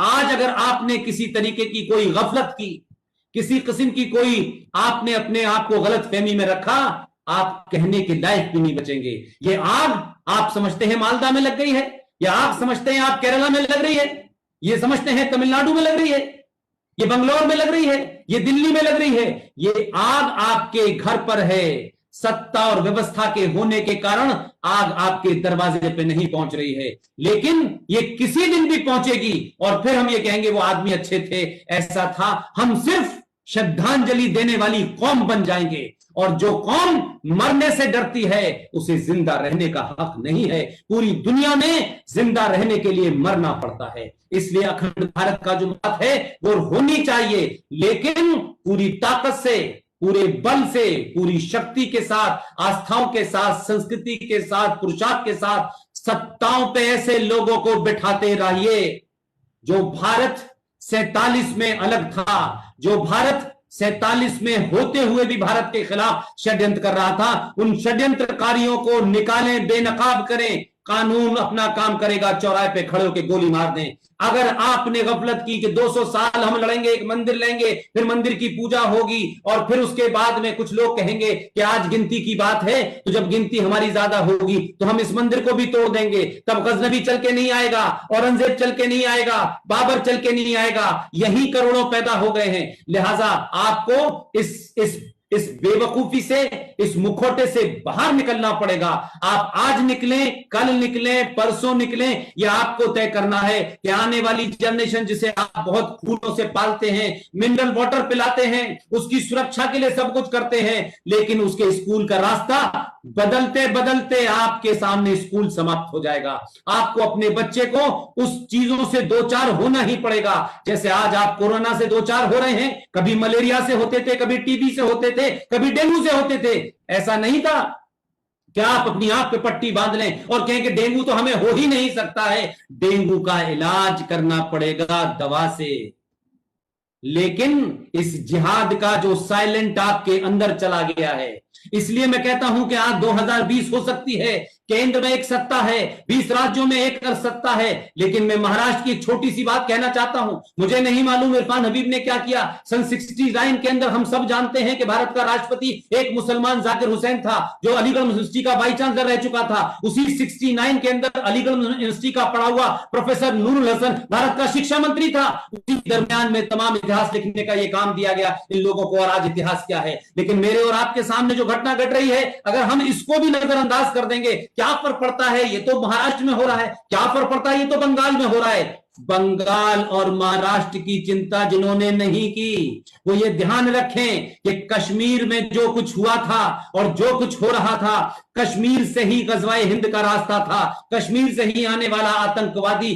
आज अगर आपने किसी तरीके की कोई गफलत की, किसी किस्म की कोई आपने अपने आप को गलत फहमी में रखा, आप कहने के लायक भी नहीं बचेंगे। ये आग आप समझते हैं मालदा में लग गई है, या आग समझते हैं आप केरला में लग रही है, ये समझते हैं तमिलनाडु में लग रही है, ये बंगलौर में लग रही है, ये दिल्ली में लग रही है। ये आग आपके घर पर है। सत्ता और व्यवस्था के होने के कारण आग आपके दरवाजे पे नहीं पहुंच रही है, लेकिन ये किसी दिन भी पहुंचेगी और फिर हम ये कहेंगे वो आदमी अच्छे थे, ऐसा था। हम सिर्फ श्रद्धांजलि देने वाली कौम बन जाएंगे, और जो कौम मरने से डरती है उसे जिंदा रहने का हक नहीं है। पूरी दुनिया में जिंदा रहने के लिए मरना पड़ता है। इसलिए अखंड भारत का जो बात है वो होनी चाहिए, लेकिन पूरी ताकत से, पूरे बल से, पूरी शक्ति के साथ, आस्थाओं के साथ, संस्कृति के साथ, पुरुषार्थ के साथ सत्ताओं पे ऐसे लोगों को बिठाते रहिए जो भारत 47 में अलग था, जो भारत 47 में होते हुए भी भारत के खिलाफ षड्यंत्र कर रहा था। उन षड्यंत्रकारियों को निकालें, बेनकाब करें। कानून अपना काम करेगा, चौराहे पे खड़े होकर गोली मार दें। अगर आपने गफलत की कि 200 साल हम लड़ेंगे, एक मंदिर लेंगे, फिर मंदिर की पूजा होगी और फिर उसके बाद में कुछ लोग कहेंगे कि आज गिनती की बात है, तो जब गिनती हमारी ज्यादा होगी तो हम इस मंदिर को भी तोड़ देंगे, तब गजनबी चल के नहीं आएगा, औरंगजेब चल के नहीं आएगा, बाबर चल के नहीं आएगा। यही करोड़ों पैदा हो गए हैं। लिहाजा आपको इस बेवकूफी से, इस मुखौटे से बाहर निकलना पड़ेगा। आप आज निकलें, कल निकलें, परसों निकलें, यह आपको तय करना है कि आने वाली जनरेशन जिसे आप बहुत फूलों से पालते हैं, मिनरल वाटर पिलाते हैं, उसकी सुरक्षा के लिए सब कुछ करते हैं, लेकिन उसके स्कूल का रास्ता बदलते बदलते आपके सामने स्कूल समाप्त हो जाएगा। आपको अपने बच्चे को उस चीजों से दो चार होना ही पड़ेगा, जैसे आज आप कोरोना से दो चार हो रहे हैं। कभी मलेरिया से होते थे, कभी टीबी से होते थे, कभी डेंगू से होते थे। ऐसा नहीं था क्या आप अपनी आंख पे पट्टी बांध लें और कहें कि डेंगू तो हमें हो ही नहीं सकता है। डेंगू का इलाज करना पड़ेगा दवा से, लेकिन इस जिहाद का जो साइलेंट आपके अंदर चला गया है, इसलिए मैं कहता हूं कि आज 2020 हो सकती है, केंद्र में एक सत्ता है, 20 राज्यों में एक सत्ता है, लेकिन मैं महाराष्ट्र की एक छोटी सी बात कहना चाहता हूं। मुझे नहीं मालूम इरफान हबीब ने क्या किया। सन 69 के अंदर हम सब जानते हैं कि भारत का राष्ट्रपति एक मुसलमान जाकिर हुसैन था, जो अलीगढ़ यूनिवर्सिटी का वाइस चांसलर रह चुका था। उसी 69 के अंदर अलीगढ़ यूनिवर्सिटी का पढ़ा हुआ प्रोफेसर नूरुल हसन भारत का शिक्षा मंत्री था। उसी दरमियान में तमाम इतिहास लिखने का यह काम दिया गया इन लोगों को, और आज इतिहास क्या है। लेकिन मेरे और आपके सामने जो घटना घट रही है, अगर हम इसको भी नजरअंदाज कर देंगे, क्या फर्क पड़ता है, ये तो महाराष्ट्र में हो रहा है, क्या फर्क पड़ता है, ये तो बंगाल में हो रहा है। बंगाल और महाराष्ट्र की चिंता जिन्होंने नहीं की, वो ये ध्यान रखें कि कश्मीर में जो कुछ हुआ था और जो कुछ हो रहा था, कश्मीर से ही गजवाए हिंद का रास्ता था, कश्मीर से ही आने वाला आतंकवादी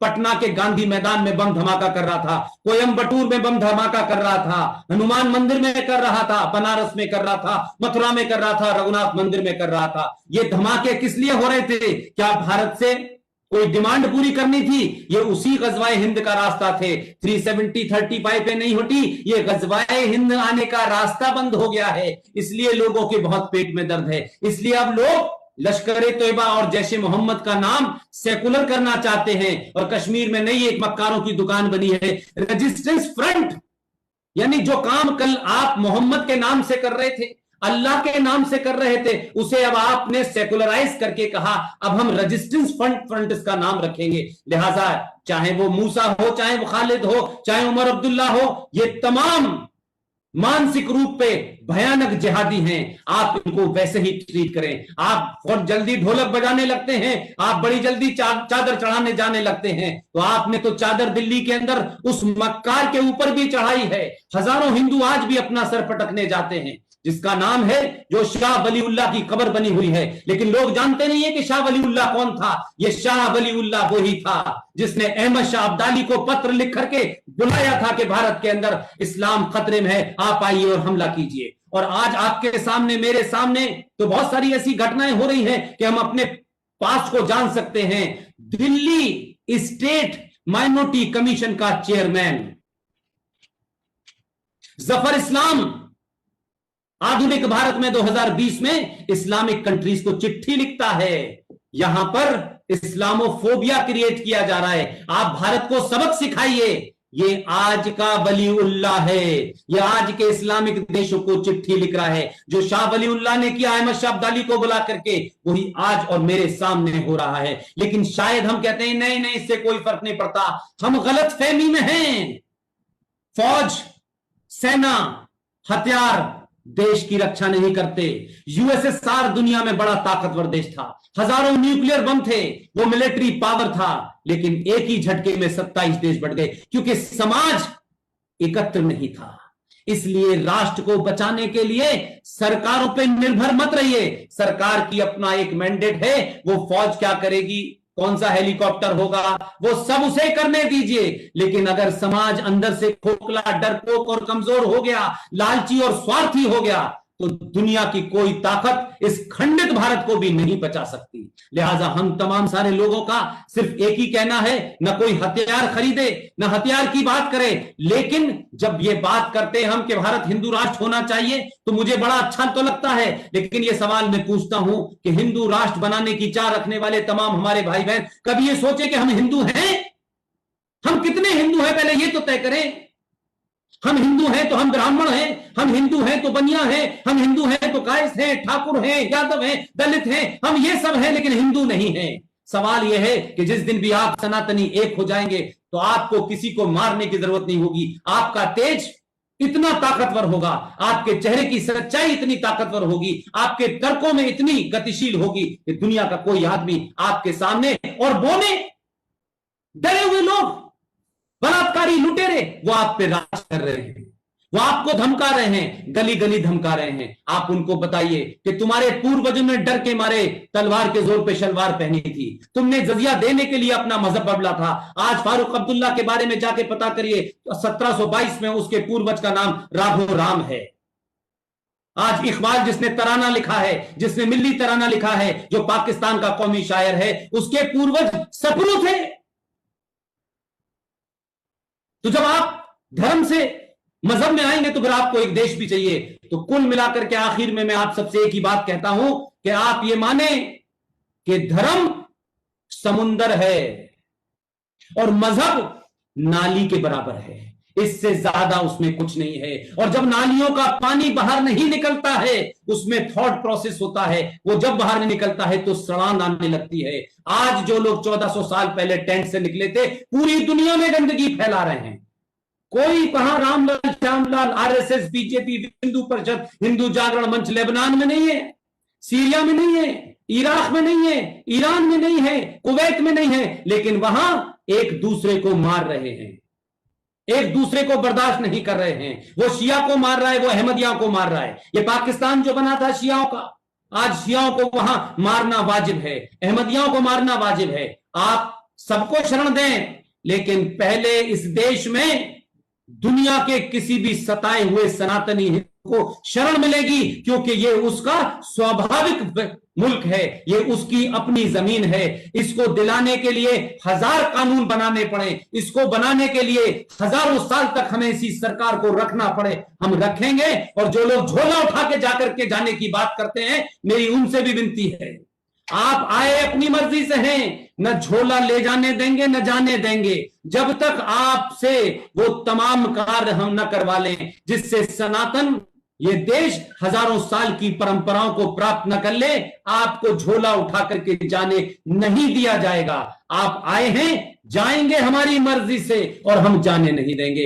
पटना के गांधी मैदान में बम धमाका कर रहा था, कोयम्बटूर में बम धमाका कर रहा था, हनुमान मंदिर में कर रहा था, बनारस में कर रहा था, मथुरा में कर रहा था, रघुनाथ मंदिर में कर रहा था। ये धमाके किस लिए हो रहे थे? क्या भारत से कोई डिमांड पूरी करनी थी? ये उसी गजवाए हिंद का रास्ता थे। 370-35 पे नहीं हटी, ये गजवाए हिंद आने का रास्ता बंद हो गया है। इसलिए लोगों के बहुत पेट में दर्द है। इसलिए अब लोग लश्कर तोयबा और जैश मोहम्मद का नाम सेकुलर करना चाहते हैं, और कश्मीर में नई एक मक्कारों की दुकान बनी है, रेजिस्टेंस फ्रंट। यानी जो काम कल आप मोहम्मद के नाम से कर रहे थे, अल्लाह के नाम से कर रहे थे, उसे अब आपने सेकुलराइज करके कहा अब हम रेजिस्टेंस फ्रंट इसका नाम रखेंगे। लिहाजा चाहे वो मूसा हो, चाहे वो खालिद हो, चाहे उमर अब्दुल्ला हो, ये तमाम मानसिक रूप पे भयानक जिहादी हैं। आप इनको वैसे ही ट्रीट करें। आप बहुत जल्दी ढोलक बजाने लगते हैं, आप बड़ी जल्दी चादर चढ़ाने जाने लगते हैं, तो आपने तो चादर दिल्ली के अंदर उस मक्कार के ऊपर भी चढ़ाई है। हजारों हिंदू आज भी अपना सर पटकने जाते हैं, जिसका नाम है, जो शाह वलीउल्लाह की कब्र बनी हुई है। लेकिन लोग जानते नहीं है कि शाह वलीउल्लाह कौन था। ये शाह वलीउल्लाह वही था जिसने अहमद शाह अब्दाली को पत्र लिख करके बुलाया था कि भारत के अंदर इस्लाम खतरे में है, आप आइए और हमला कीजिए। और आज आपके सामने, मेरे सामने तो बहुत सारी ऐसी घटनाएं हो रही हैं कि हम अपने पास को जान सकते हैं। दिल्ली स्टेट माइनॉरिटी कमीशन का चेयरमैन जफर इस्लाम आधुनिक भारत में 2020 में इस्लामिक कंट्रीज को चिट्ठी लिखता है। यहां पर इस्लामोफोबिया क्रिएट किया जा रहा है। आप भारत को सबक सिखाइए। ये आज का वलीउल्लाह है, ये आज के इस्लामिक देशों को चिट्ठी लिख रहा है। जो शाह वलीउल्लाह ने किया अहमद शाह अब्दाली को बुला करके, वही आज और मेरे सामने हो रहा है। लेकिन शायद हम कहते हैं नहीं नहीं, इससे कोई फर्क नहीं पड़ता, हम गलत फहमी में हैं। फौज, सेना, हथियार देश की रक्षा नहीं करते। यूएसएसआर दुनिया में बड़ा ताकतवर देश था, हजारों न्यूक्लियर बम थे, वो मिलिट्री पावर था, लेकिन एक ही झटके में 27 देश बढ़ गए, क्योंकि समाज एकत्र नहीं था। इसलिए राष्ट्र को बचाने के लिए सरकारों पर निर्भर मत रहिए। सरकार की अपना एक मैंडेट है, वो फौज क्या करेगी, कौन सा हेलीकॉप्टर होगा, वो सब उसे करने दीजिए। लेकिन अगर समाज अंदर से खोखला, डरपोक और कमजोर हो गया, लालची और स्वार्थी हो गया, तो दुनिया की कोई ताकत इस खंडित भारत को भी नहीं बचा सकती। लिहाजा हम तमाम सारे लोगों का सिर्फ एक ही कहना है, न कोई हथियार खरीदे, न हथियार की बात करे। लेकिन जब ये बात करते हैं हम कि भारत हिंदू राष्ट्र होना चाहिए, तो मुझे बड़ा अच्छा तो लगता है। लेकिन ये सवाल मैं पूछता हूं कि हिंदू राष्ट्र बनाने की चाह रखने वाले तमाम हमारे भाई बहन कभी ये सोचे कि हम हिंदू हैं? हम कितने हिंदू हैं पहले ये तो तय करें। हम हिंदू हैं तो हम ब्राह्मण हैं, हम हिंदू हैं तो बनिया हैं, हम हिंदू हैं तो कायस्थ हैं, ठाकुर हैं, यादव हैं, दलित हैं, हम ये सब हैं, लेकिन हिंदू नहीं हैं। सवाल यह है कि जिस दिन भी आप सनातनी एक हो जाएंगे, तो आपको किसी को मारने की जरूरत नहीं होगी। आपका तेज इतना ताकतवर होगा, आपके चेहरे की सच्चाई इतनी ताकतवर होगी, आपके तर्कों में इतनी गतिशील होगी कि दुनिया का कोई आदमी आपके सामने, और बोने डरे हुए लोग, बलात्कारी लुटेरे, वो आप पे राज कर रहे हैं, वो आपको धमका रहे हैं, गली गली धमका रहे हैं। आप उनको बताइए कि तुम्हारे पूर्वजों ने डर के मारे तलवार के जोर पे शलवार पहनी थी, तुमने जजिया देने के लिए अपना मजहब बदला था। आज फारूक अब्दुल्ला के बारे में जाके पता करिए, 1722 में उसके पूर्वज का नाम राघो राम है। आज इकबाल जिसने तराना लिखा है, जिसने मिल्ली तराना लिखा है, जो पाकिस्तान का कौमी शायर है, उसके पूर्वज सपरू थे। तो जब आप धर्म से मजहब में आएंगे तो फिर आपको एक देश भी चाहिए। तो कुल मिलाकर के आखिर में मैं आप सबसे एक ही बात कहता हूं कि आप ये माने कि धर्म समुंदर है और मजहब नाली के बराबर है, इससे ज्यादा उसमें कुछ नहीं है। और जब नालियों का पानी बाहर नहीं निकलता है, उसमें थॉट प्रोसेस होता है, वो जब बाहर नहीं निकलता है तो सड़ान आने लगती है। आज जो लोग 1400 साल पहले टेंट से निकले थे, पूरी दुनिया में गंदगी फैला रहे हैं। कोई कहां रामलाल, श्यामलाल, आरएसएस, बीजेपी, हिंदू परिषद, हिंदू जागरण मंच लेबनान में नहीं है, सीरिया में नहीं है, इराक में नहीं है, ईरान में नहीं है, कुवैत में नहीं है, लेकिन वहां एक दूसरे को मार रहे हैं, एक दूसरे को बर्दाश्त नहीं कर रहे हैं। वो शिया को मार रहा है, वो अहमदिया को मार रहा है। ये पाकिस्तान जो बना था शियाओं का, आज शियाओं को वहां मारना वाजिब है, अहमदियाओं को मारना वाजिब है। आप सबको शरण दें, लेकिन पहले इस देश में दुनिया के किसी भी सताए हुए सनातनी को शरण मिलेगी, क्योंकि ये उसका स्वाभाविक मुल्क है, ये उसकी अपनी जमीन है। इसको दिलाने के लिए 1000 कानून बनाने पड़े, इसको बनाने के लिए हजारों साल तक हमें इसी सरकार को रखना पड़े, हम रखेंगे। और जो लोग झोला उठा के जाकर के जाने की बात करते हैं, मेरी उनसे भी विनती है, आप आए अपनी मर्जी से हैं, न झोला ले जाने देंगे न जाने देंगे, जब तक आपसे वो तमाम कार्य हम न करवा लें जिससे सनातन ये देश हजारों साल की परंपराओं को प्राप्त न कर ले। आपको झोला उठा करके जाने नहीं दिया जाएगा। आप आए हैं, जाएंगे हमारी मर्जी से, और हम जाने नहीं देंगे।